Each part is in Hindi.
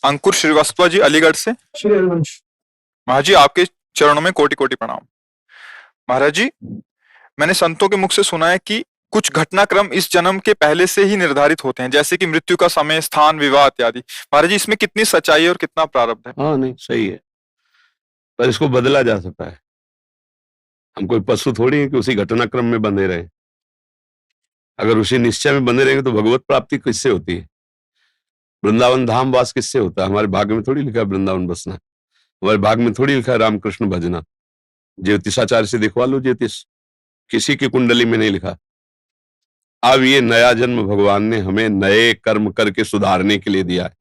अंकुर श्रीवास्तव जी, अलीगढ़ से। श्री हरिवंश। महाराज जी, आपके चरणों में कोटि कोटि प्रणाम। महाराज जी, मैंने संतों के मुख से सुना है कि कुछ घटनाक्रम इस जन्म के पहले से ही निर्धारित होते हैं, जैसे कि मृत्यु का समय, स्थान, विवाह इत्यादि। महाराज जी, इसमें कितनी सच्चाई है और कितना प्रारब्ध है? हाँ, नहीं सही है, पर इसको बदला जा सकता है। हम कोई पशु थोड़ी है कि उसी घटनाक्रम में बंधे रहे। अगर उसी निश्चय में बंधे रहेंगे तो भगवत प्राप्ति किससे होती है? वृंदावन धाम वास किससे होता है? हमारे भाग्य में थोड़ी लिखा है वृंदावन बसना, हमारे भाग्य में थोड़ी लिखा है रामकृष्ण भजना। ज्योतिषाचार्य से दिखवा लो ज्योतिष, किसी की कुंडली में नहीं लिखा। अब ये नया जन्म भगवान ने हमें नए कर्म करके सुधारने के लिए दिया है।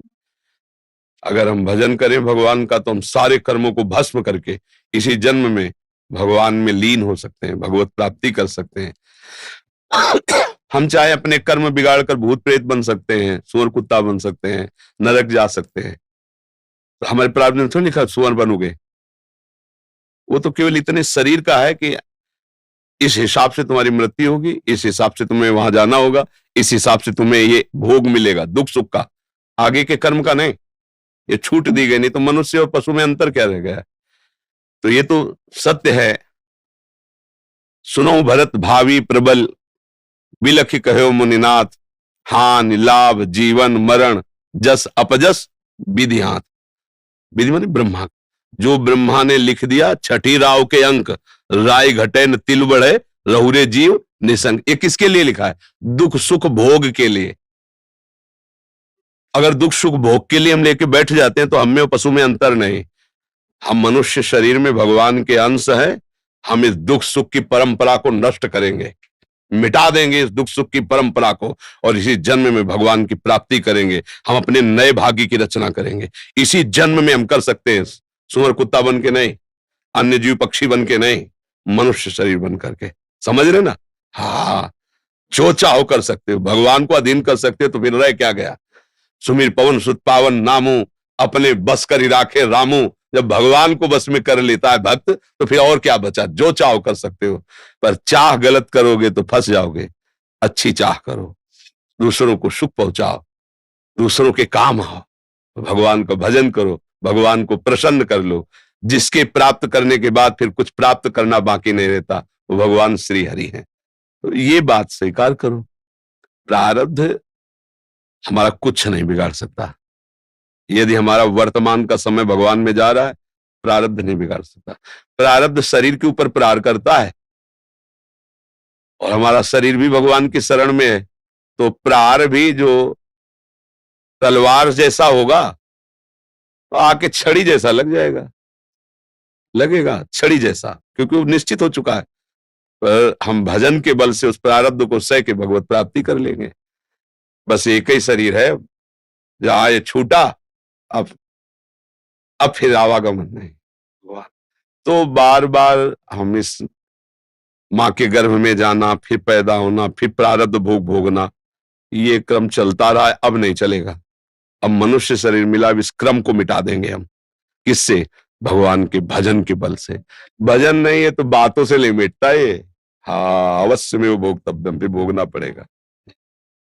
अगर हम भजन करें भगवान का तो हम सारे कर्मों को भस्म करके इसी जन्म में भगवान में लीन हो सकते हैं, भगवत प्राप्ति कर सकते हैं। हम चाहे अपने कर्म बिगाड़ कर भूत प्रेत बन सकते हैं, सुअर कुत्ता बन सकते हैं, नरक जा सकते हैं। तो हमारे प्रारब्ध में थोड़ी लिखा सुअर बनोगे। वो तो केवल इतने शरीर का है कि इस हिसाब से तुम्हारी मृत्यु होगी, इस हिसाब से तुम्हें वहां जाना होगा, इस हिसाब से तुम्हें ये भोग मिलेगा, दुख सुख का, आगे के कर्म का नहीं। ये छूट दी गई, नहीं तो मनुष्य और पशु में अंतर क्या रह गया? तो ये तो सत्य है। सुनो भरत भावी प्रबल, बिलख कहो मुनिनाथ, हानि लाभ जीवन मरण, जस अपजस विधि हाथ। विधि माने ब्रह्मा, जो ब्रह्मा ने लिख दिया छठी राव के अंक, राय घटे न तिल बढ़े, रहुरे जीव निसंग। ये किसके लिए लिखा है? दुख सुख भोग के लिए। अगर दुख सुख भोग के लिए हम लेके बैठ जाते हैं तो हम में और पशु में अंतर नहीं। हम मनुष्य शरीर में भगवान के अंश हैं। हम इस दुख सुख की परंपरा को नष्ट करेंगे, मिटा देंगे इस दुख सुख की परंपरा को, और इसी जन्म में भगवान की प्राप्ति करेंगे। हम अपने नए भाग्य की रचना करेंगे। इसी जन्म में हम कर सकते हैं, सुअर कुत्ता बन के नहीं, अन्य जीव पक्षी बन के नहीं, मनुष्य शरीर बन करके। समझ रहे ना? हाँ, जो चाहो कर सकते हो, भगवान को अधीन कर सकते हो, तो फिर रह क्या गया? सुमिर पवन सुत पावन नामू, अपने बस कर ही राखे रामू। जब भगवान को बस में कर लेता है भक्त, तो फिर और क्या बचा? जो चाहो कर सकते हो, पर चाह गलत करोगे तो फंस जाओगे। अच्छी चाह करो, दूसरों को सुख पहुंचाओ, दूसरों के काम आओ, भगवान का भजन करो, भगवान को प्रसन्न कर लो। जिसके प्राप्त करने के बाद फिर कुछ प्राप्त करना बाकी नहीं रहता, वो भगवान श्री हरि हैं। तो ये बात स्वीकार करो। प्रारब्ध हमारा कुछ नहीं बिगाड़ सकता। यदि हमारा वर्तमान का समय भगवान में जा रहा है, प्रारब्ध नहीं बिगाड़ सकता। प्रारब्ध शरीर के ऊपर प्रहार करता है, और हमारा शरीर भी भगवान की शरण में है, तो प्रहार भी जो तलवार जैसा होगा तो आके छड़ी जैसा लग जाएगा, लगेगा छड़ी जैसा, क्योंकि वो निश्चित हो चुका है। पर हम भजन के बल से उस प्रारब्ध को सह के भगवत प्राप्ति कर लेंगे। बस एक ही शरीर है, जहां ये छूटा, अब फिर आवागमन नहीं। तो बार बार हम इस मां के गर्भ में जाना, फिर पैदा होना, फिर प्रारब्ध भोग भोगना, ये क्रम चलता रहा है, अब नहीं चलेगा। अब मनुष्य शरीर मिला, अब इस क्रम को मिटा देंगे हम। किससे? भगवान के भजन के बल से। भजन नहीं है तो बातों से नहीं मिटता ये। हाँ, अवश्य में वो भोगतव्यम, फिर भोगना पड़ेगा।